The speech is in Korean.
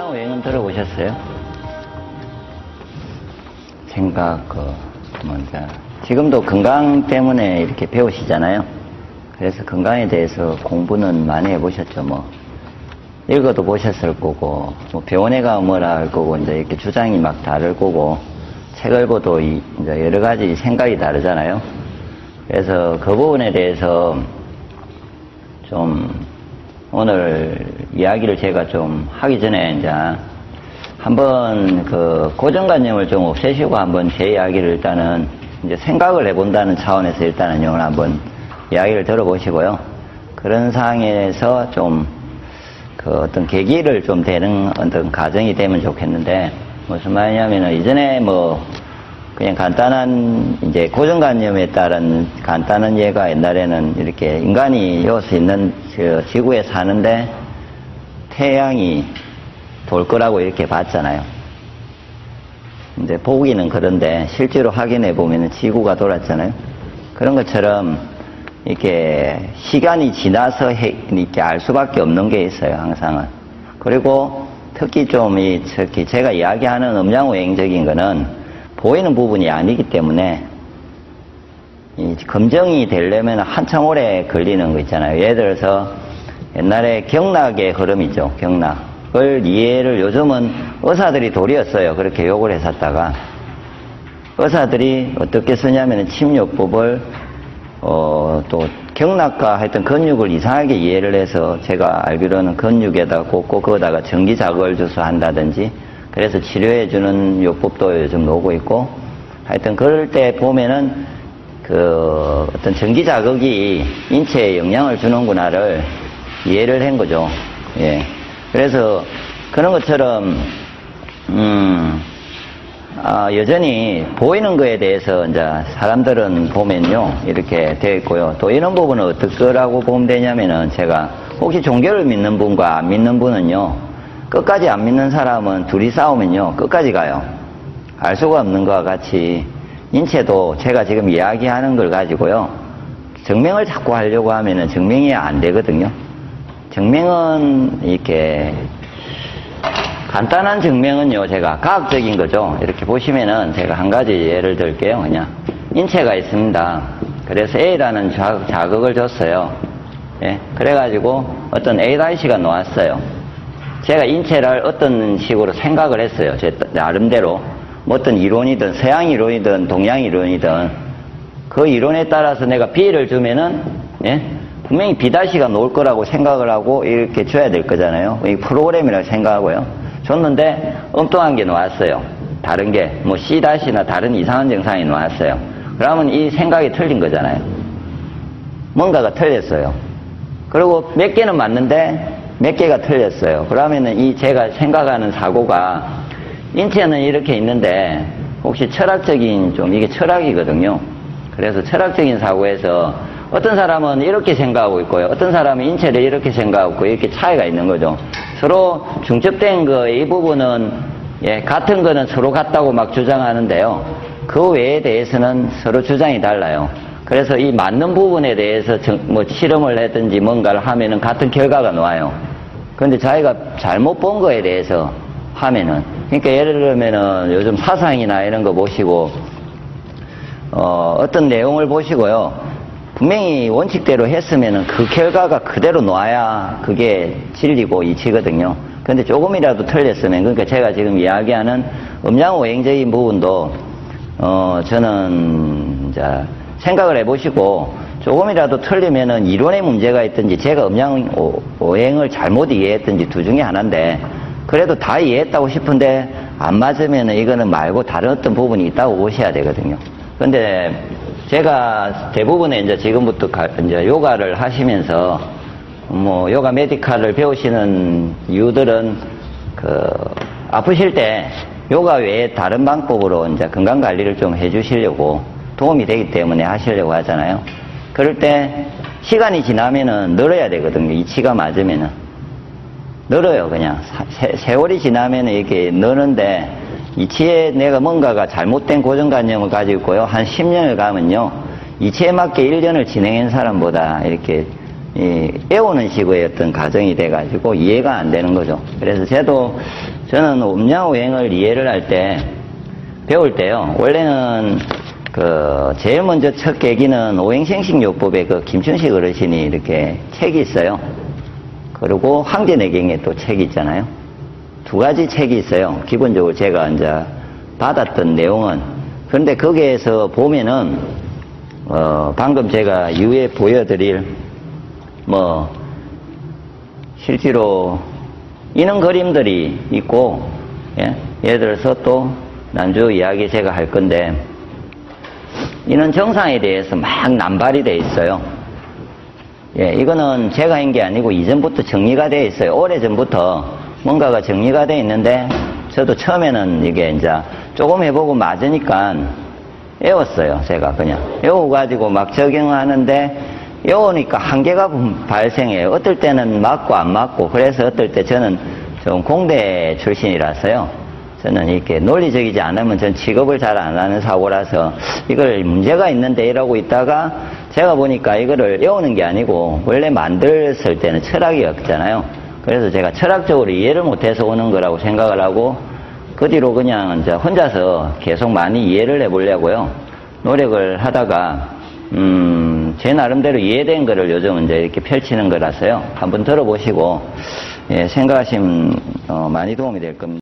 음양오행은 들어보셨어요? 생각, 지금도 건강 때문에 이렇게 배우시잖아요. 그래서 건강에 대해서 공부는 많이 해보셨죠, 뭐. 읽어도 보셨을 거고, 뭐 병원에 가면 뭐라 할 거고, 이제 이렇게 주장이 막 다를 거고, 책 읽어도 이제 여러 가지 생각이 다르잖아요. 그래서 그 부분에 대해서 좀 오늘 이야기를 제가 좀 하기 전에 이제 한번 그 고정관념을 좀 없애시고 한번 제 이야기를 일단은 이제 생각을 해본다는 차원에서 일단은 오늘 한번 이야기를 들어보시고요. 그런 상황에서 좀 그 어떤 계기를 좀 되는 어떤 가정이 되면 좋겠는데, 무슨 말이냐면은 이전에 뭐 그냥 간단한 이제 고정관념에 따른 간단한 예가 옛날에는 이렇게 인간이 여기서 있는 그 지구에 사는데 태양이 돌 거라고 이렇게 봤잖아요. 이제 보기는 그런데 실제로 확인해 보면은 지구가 돌았잖아요. 그런 것처럼 이렇게 시간이 지나서 이렇게 알 수밖에 없는 게 있어요, 항상은. 그리고 특히 좀 특히 제가 이야기하는 음양오행적인 거는 보이는 부분이 아니기 때문에 이 검증이 되려면 한참 오래 걸리는 거 있잖아요. 예를 들어서 옛날에 경락의 흐름이죠. 경락을 이해를 요즘은 의사들이 도리였어요. 그렇게 욕을 했었다가 의사들이 어떻게 쓰냐면 침요법을 또 경락과 하여튼 근육을 이상하게 이해를 해서 제가 알기로는 근육에다 꽂고 거기다가 전기 자극을 줘서 한다든지 그래서 치료해주는 요법도 요즘 나오고 있고, 하여튼 그럴 때 보면은 그 어떤 전기 자극이 인체에 영향을 주는구나를 이해를 한 거죠. 예. 그래서 그런 것처럼 여전히 보이는 거에 대해서 이제 사람들은 보면요 이렇게 되어 있고요. 또 이런 부분은 어떻게라고 보면 되냐면은 제가 혹시 종교를 믿는 분과 안 믿는 분은요, 끝까지 안 믿는 사람은 둘이 싸우면요 끝까지 가요. 알 수가 없는 것과 같이 인체도 제가 지금 이야기하는 걸 가지고요 증명을 자꾸 하려고 하면은 증명이 안 되거든요. 증명은 이렇게 간단한 증명은요 제가 과학적인 거죠. 이렇게 보시면은 제가 한 가지 예를 들게요. 그냥 인체가 있습니다. 그래서 A라는 자극을 줬어요. 예, 그래가지고 어떤 A-가 나왔어요. 제가 인체를 어떤 식으로 생각을 했어요. 제 나름대로. 뭐 어떤 이론이든 서양 이론이든 동양 이론이든 그 이론에 따라서 내가 B를 주면은 예? 분명히 B-가 나올 거라고 생각을 하고 이렇게 줘야 될 거잖아요. 이 프로그램이라고 생각하고요. 줬는데 엉뚱한 게 나왔어요. 다른 게 뭐 C-나 다른 이상한 증상이 나왔어요. 그러면 이 생각이 틀린 거잖아요. 뭔가가 틀렸어요. 그리고 몇 개는 맞는데 몇 개가 틀렸어요. 그러면은 이 제가 생각하는 사고가 인체는 이렇게 있는데 혹시 철학적인 좀 이게 철학이거든요. 그래서 철학적인 사고에서 어떤 사람은 이렇게 생각하고 있고요. 어떤 사람은 인체를 이렇게 생각하고 있고 이렇게 차이가 있는 거죠. 서로 중첩된 거 이 부분은 예, 같은 거는 서로 같다고 막 주장하는데요. 그 외에 대해서는 서로 주장이 달라요. 그래서 이 맞는 부분에 대해서 뭐 실험을 하든지 뭔가를 하면은 같은 결과가 나와요. 그런데 자기가 잘못 본 거에 대해서 하면은, 그러니까 예를 들면은 요즘 사상이나 이런 거 보시고 어떤 내용을 보시고요. 분명히 원칙대로 했으면은 그 결과가 그대로 놔야 그게 진리고 이치거든요. 근데 조금이라도 틀렸으면, 그러니까 제가 지금 이야기하는 음양오행적인 부분도 저는 이제 생각을 해보시고 조금이라도 틀리면은 이론의 문제가 있든지 제가 음양오행을 잘못 이해했든지 둘 중에 하나인데, 그래도 다 이해했다고 싶은데 안 맞으면은 이거는 말고 다른 어떤 부분이 있다고 보셔야 되거든요. 근데 제가 대부분의 이제 지금부터 이제 요가를 하시면서 뭐 요가 메디칼을 배우시는 이유들은 그 아프실 때 요가 외에 다른 방법으로 이제 건강 관리를 좀 해주시려고 도움이 되기 때문에 하시려고 하잖아요. 그럴 때 시간이 지나면은 늘어야 되거든요. 이치가 맞으면은 늘어요. 그냥 세월이 지나면은 이렇게 느는데 이치에 내가 뭔가가 잘못된 고정관념을 가지고 있고요. 한 10년을 가면요. 이치에 맞게 1년을 진행한 사람보다 이렇게 애우는 식의 어떤 과정이 돼가지고 이해가 안 되는 거죠. 그래서 저도 저는 음양오행을 이해를 할 때, 배울 때요. 원래는 제일 먼저 첫 계기는 오행생식요법에 김춘식 어르신이 이렇게 책이 있어요. 그리고 황제내경에 또 책이 있잖아요. 두 가지 책이 있어요. 기본적으로 제가 이제 받았던 내용은. 그런데 거기에서 보면은, 방금 제가 이후에 보여드릴, 실제로 이런 그림들이 있고, 예? 예를 들어서 또 난주 이야기 제가 할 건데, 이런 정상에 대해서 막 남발이 돼 있어요. 예, 이거는 제가 한 게 아니고 이전부터 정리가 돼 있어요. 오래전부터 뭔가가 정리가 돼 있는데, 저도 처음에는 이게 이제 조금 해보고 맞으니까 외웠어요. 제가 그냥. 외워가지고 막 적용하는데, 외우니까 한계가 발생해요. 어떨 때는 맞고 안 맞고. 그래서 어떨 때 저는 좀 공대 출신이라서요. 저는 이렇게 논리적이지 않으면 전 취급을 잘 안 하는 사고라서 이걸 문제가 있는데 이러고 있다가 제가 보니까 이거를 외우는 게 아니고 원래 만들었을 때는 철학이 없잖아요. 그래서 제가 철학적으로 이해를 못해서 오는 거라고 생각을 하고 그 뒤로 그냥 이제 혼자서 계속 많이 이해를 해보려고요. 노력을 하다가 제 나름대로 이해된 거를 요즘 이제 이렇게 펼치는 거라서요. 한번 들어보시고 예, 생각하시면 많이 도움이 될 겁니다.